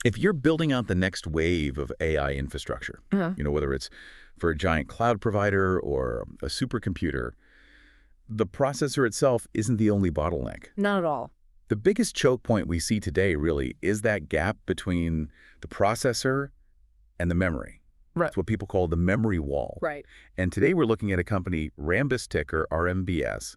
If you're building out the next wave of AI infrastructure, Uh-huh. whether it's for a giant cloud provider or a supercomputer, the processor itself isn't the only bottleneck. Not at all. The biggest choke point we see today really is that gap between the processor and the memory. Right. It's what people call the memory wall. Right. And today we're looking at a company, Rambus ticker, RMBS,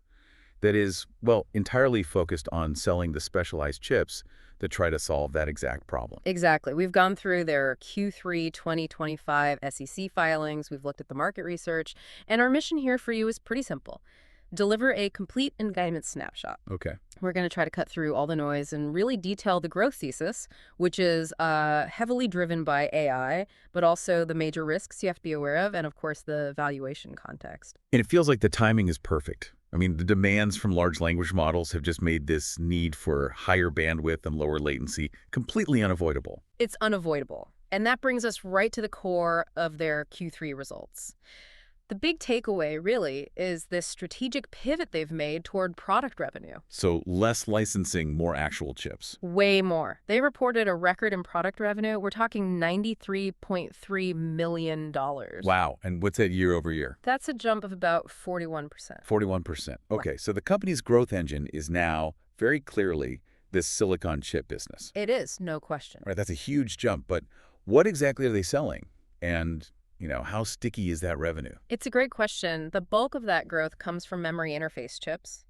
that is, well, entirely focused on selling the specialized chips that try to solve that exact problem. Exactly. We've gone through their Q3 2025 SEC filings. We've looked at the market research. And our mission here for you is pretty simple. Deliver a complete indictment snapshot. Okay. We're going to try to cut through all the noise and really detail the growth thesis, which is heavily driven by AI, but also the major risks you have to be aware of, and of course, the valuation context. And it feels like the timing is perfect. I mean, the demands from large language models have just made this need for higher bandwidth and lower latency completely unavoidable. It's unavoidable. And that brings us right to the core of their Q3 results. The big takeaway, really, is this strategic pivot they've made toward product revenue. So less licensing, more actual chips. Way more. They reported a record in product revenue. We're talking $93.3 million. Wow. And what's that year over year? That's a jump of about 41%. 41%. Okay, so the company's growth engine is now very clearly this silicon chip business. It is, no question. Right, that's a huge jump, but what exactly are they selling? And how sticky is that revenue? It's a great question. The bulk of that growth comes from memory interface chips,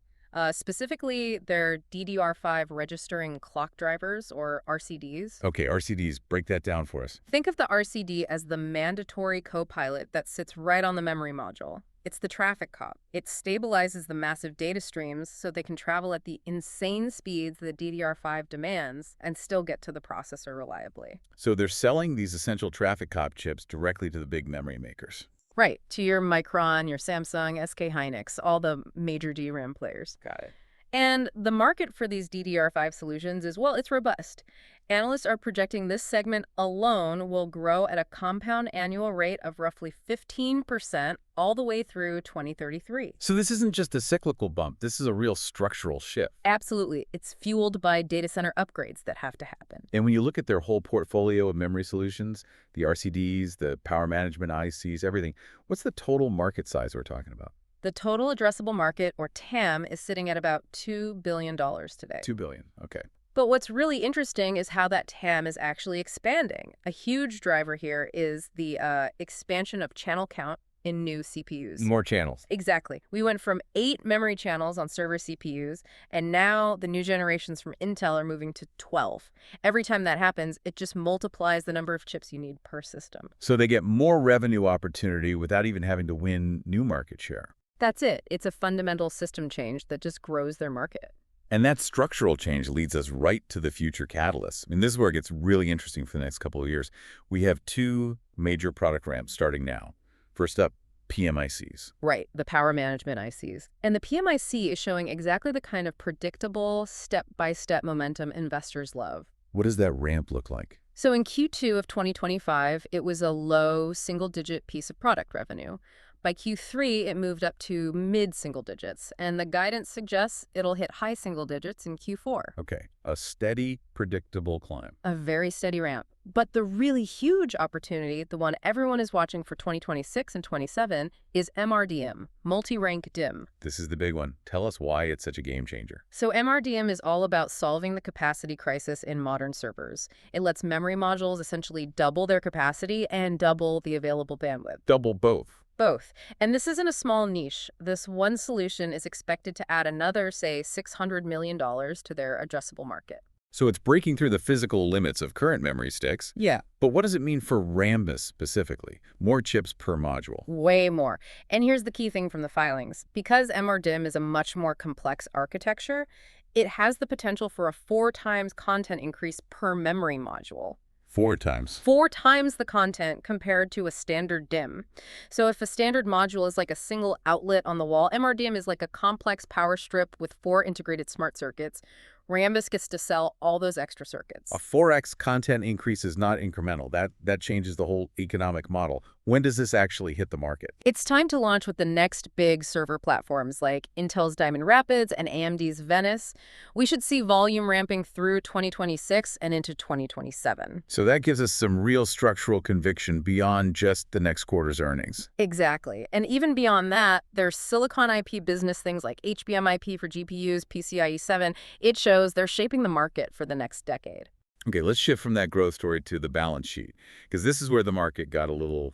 specifically their DDR5 registering clock drivers, or RCDs. Okay, RCDs, break that down for us. Think of the RCD as the mandatory co-pilot that sits right on the memory module. It's the traffic cop. It stabilizes the massive data streams so they can travel at the insane speeds that DDR5 demands and still get to the processor reliably. So they're selling these essential traffic cop chips directly to the big memory makers. Right, to your Micron, your Samsung, SK Hynix, all the major DRAM players. Got it. And the market for these DDR5 solutions is, well, it's robust. Analysts are projecting this segment alone will grow at a compound annual rate of roughly 15% all the way through 2033. So this isn't just a cyclical bump. This is a real structural shift. Absolutely. It's fueled by data center upgrades that have to happen. And when you look at their whole portfolio of memory solutions, the RCDs, the power management ICs, everything, what's the total market size we're talking about? The total addressable market, or TAM, is sitting at about $2 billion today. $2 billion, okay. But what's really interesting is how that TAM is actually expanding. A huge driver here is the expansion of channel count in new CPUs. More channels. Exactly. We went from 8 memory channels on server CPUs, and now the new generations from Intel are moving to 12. Every time that happens, it just multiplies the number of chips you need per system. So they get more revenue opportunity without even having to win new market share. That's it. It's a fundamental system change that just grows their market. And that structural change leads us right to the future catalysts. I mean, this is where it gets really interesting for the next couple of years. We have 2 major product ramps starting now. First up, PMICs. Right, the power management ICs. And the PMIC is showing exactly the kind of predictable, step-by-step momentum investors love. What does that ramp look like? So in Q2 of 2025, it was a low single-digit piece of product revenue. By Q3, it moved up to mid-single digits, and the guidance suggests it'll hit high single digits in Q4. Okay, a steady, predictable climb. A very steady ramp. But the really huge opportunity, the one everyone is watching for 2026 and 27, is MRDIMM, multi-rank DIMM. This is the big one. Tell us why it's such a game changer. So MRDIMM is all about solving the capacity crisis in modern servers. It lets memory modules essentially double their capacity and double the available bandwidth. Double both. Both. And this isn't a small niche. This one solution is expected to add another, say, $600 million to their addressable market. So it's breaking through the physical limits of current memory sticks. Yeah. But what does it mean for Rambus specifically? More chips per module. Way more. And here's the key thing from the filings. Because MRDIMM is a much more complex architecture, it has the potential for a 4 times content increase per memory module. 4 times. 4 times the content compared to a standard DIMM. So if a standard module is like a single outlet on the wall, MRDIMM is like a complex power strip with 4 integrated smart circuits. Rambus gets to sell all those extra circuits. A 4x content increase is not incremental. That changes the whole economic model. When does this actually hit the market? It's time to launch with the next big server platforms like Intel's Diamond Rapids and AMD's Venice. We should see volume ramping through 2026 and into 2027. So that gives us some real structural conviction beyond just the next quarter's earnings. Exactly. And even beyond that, there's silicon IP business things like HBM IP for GPUs, PCIe 7. It shows they're shaping the market for the next decade. Okay, let's shift from that growth story to the balance sheet, because this is where the market got a little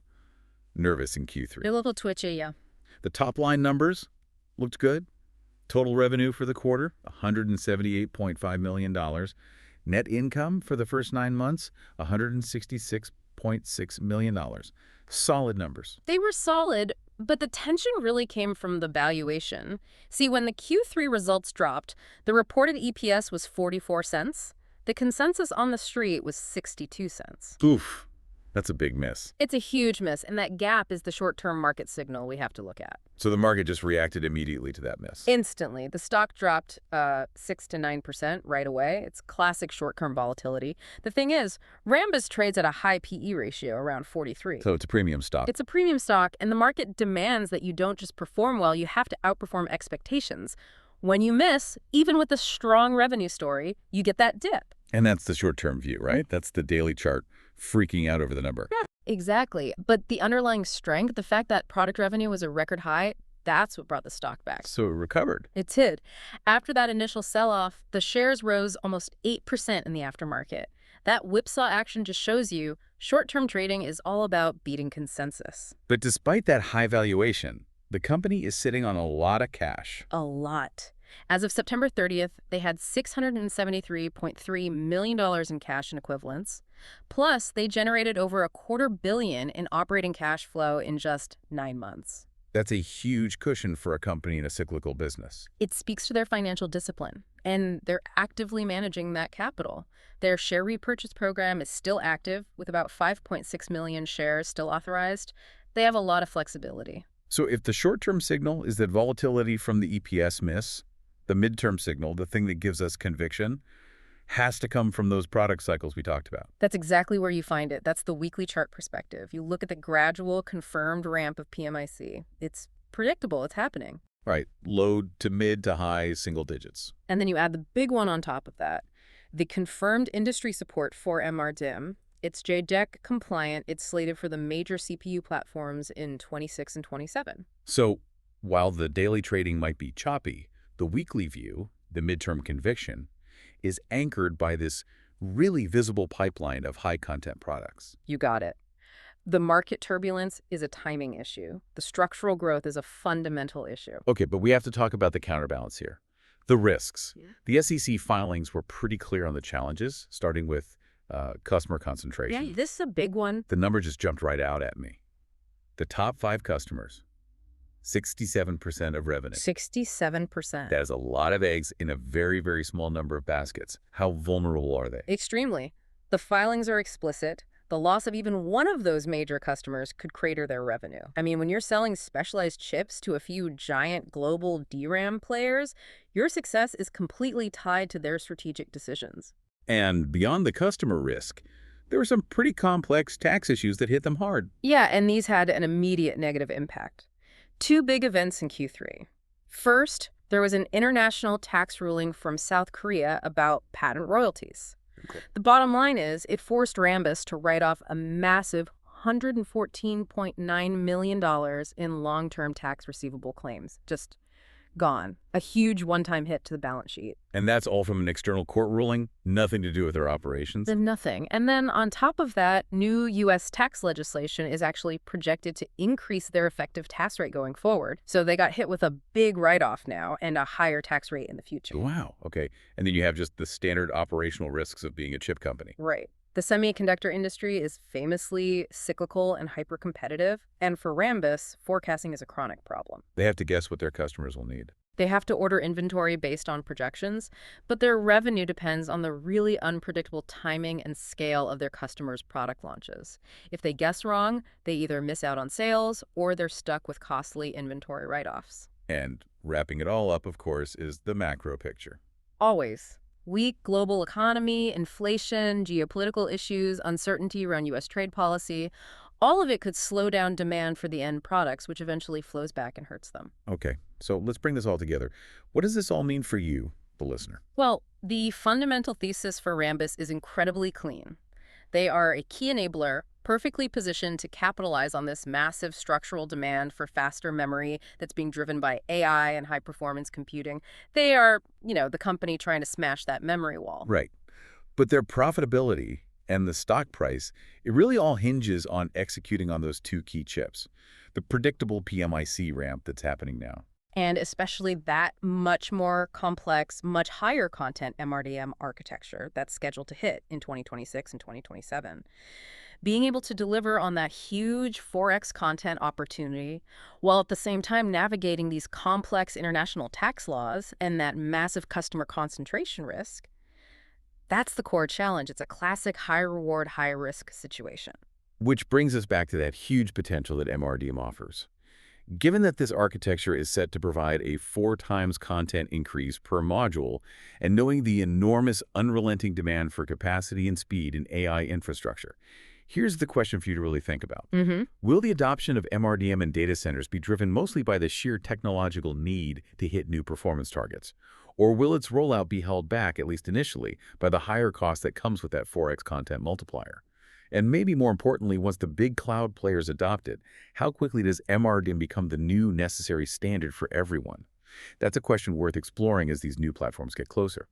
nervous in Q3. A little twitchy, yeah. The top line numbers looked good. Total revenue for the quarter, $178.5 million. Net income for the first 9 months, $166.6 million. Solid numbers. They were solid, but the tension really came from the valuation. See, when the Q3 results dropped, the reported EPS was 44 cents. The consensus on the street was 62 cents. Oof, that's a big miss. It's a huge miss, and that gap is the short-term market signal we have to look at. So the market just reacted immediately to that miss. Instantly. The stock dropped 6 to 9% right away. It's classic short-term volatility. The thing is, Rambus trades at a high PE ratio, around 43. So it's a premium stock. It's a premium stock, and the market demands that you don't just perform well, you have to outperform expectations. When you miss, even with a strong revenue story, you get that dip. And that's the short-term view, right? That's the daily chart freaking out over the number. Yeah, exactly. But the underlying strength, the fact that product revenue was a record high, that's what brought the stock back. So it recovered. It did. After that initial sell-off, the shares rose almost 8% in the aftermarket. That whipsaw action just shows you short-term trading is all about beating consensus. But despite that high valuation, the company is sitting on a lot of cash. A lot. As of September 30th, they had $673.3 million in cash and equivalents. Plus, they generated over $250 million in operating cash flow in just 9 months. That's a huge cushion for a company in a cyclical business. It speaks to their financial discipline, and they're actively managing that capital. Their share repurchase program is still active, with about 5.6 million shares still authorized. They have a lot of flexibility. So if the short-term signal is that volatility from the EPS miss, the midterm signal, the thing that gives us conviction, has to come from those product cycles we talked about. That's exactly where you find it. That's the weekly chart perspective. You look at the gradual, confirmed ramp of PMIC. It's predictable. It's happening. Right. Low to mid to high single digits. And then you add the big one on top of that, the confirmed industry support for MRDIMM. It's JEDEC compliant. It's slated for the major CPU platforms in 26 and 27. So while the daily trading might be choppy, the weekly view, the midterm conviction, is anchored by this really visible pipeline of high-content products. You got it. The market turbulence is a timing issue. The structural growth is a fundamental issue. Okay, but we have to talk about the counterbalance here. The risks. Yeah. The SEC filings were pretty clear on the challenges, starting with customer concentration. Yeah, this is a big one. The number just jumped right out at me. The top 5 customers, 67% of revenue. 67%. That is a lot of eggs in a very, very small number of baskets. How vulnerable are they? Extremely. The filings are explicit. The loss of even one of those major customers could crater their revenue. I mean, when you're selling specialized chips to a few giant global DRAM players, your success is completely tied to their strategic decisions. And beyond the customer risk, there were some pretty complex tax issues that hit them hard. Yeah, and these had an immediate negative impact. 2 big events in Q3. First, there was an international tax ruling from South Korea about patent royalties. Okay. The bottom line is it forced Rambus to write off a massive $114.9 million in long-term tax receivable claims. Just gone. A huge one-time hit to the balance sheet. And that's all from an external court ruling? Nothing to do with their operations? Nothing. And then on top of that, new U.S. tax legislation is actually projected to increase their effective tax rate going forward. So they got hit with a big write-off now and a higher tax rate in the future. Wow. Okay. And then you have just the standard operational risks of being a chip company. Right. The semiconductor industry is famously cyclical and hyper-competitive, and for Rambus, forecasting is a chronic problem. They have to guess what their customers will need. They have to order inventory based on projections, but their revenue depends on the really unpredictable timing and scale of their customers' product launches. If they guess wrong, they either miss out on sales or they're stuck with costly inventory write-offs. And wrapping it all up, of course, is the macro picture. Always. Weak global economy, inflation, geopolitical issues, uncertainty around U.S. trade policy, all of it could slow down demand for the end products, which eventually flows back and hurts them. Okay, so let's bring this all together. What does this all mean for you, the listener? Well, the fundamental thesis for Rambus is incredibly clean. They are a key enabler, perfectly positioned to capitalize on this massive structural demand for faster memory that's being driven by AI and high-performance computing. They are, the company trying to smash that memory wall. Right. But their profitability and the stock price, it really all hinges on executing on those two key chips, the predictable PMIC ramp that's happening now. And especially that much more complex, much higher content MRDIMM architecture that's scheduled to hit in 2026 and 2027. Being able to deliver on that huge 4x content opportunity while at the same time navigating these complex international tax laws and that massive customer concentration risk, that's the core challenge. It's a classic high-reward, high-risk situation. Which brings us back to that huge potential that MRDIMM offers. Given that this architecture is set to provide a 4 times content increase per module, and knowing the enormous unrelenting demand for capacity and speed in AI infrastructure, here's the question for you to really think about. Will the adoption of MRDIMM in data centers be driven mostly by the sheer technological need to hit new performance targets? Or will its rollout be held back, at least initially, by the higher cost that comes with that 4x content multiplier? And maybe more importantly, once the big cloud players adopt it, how quickly does MRDIMM become the new necessary standard for everyone? That's a question worth exploring as these new platforms get closer.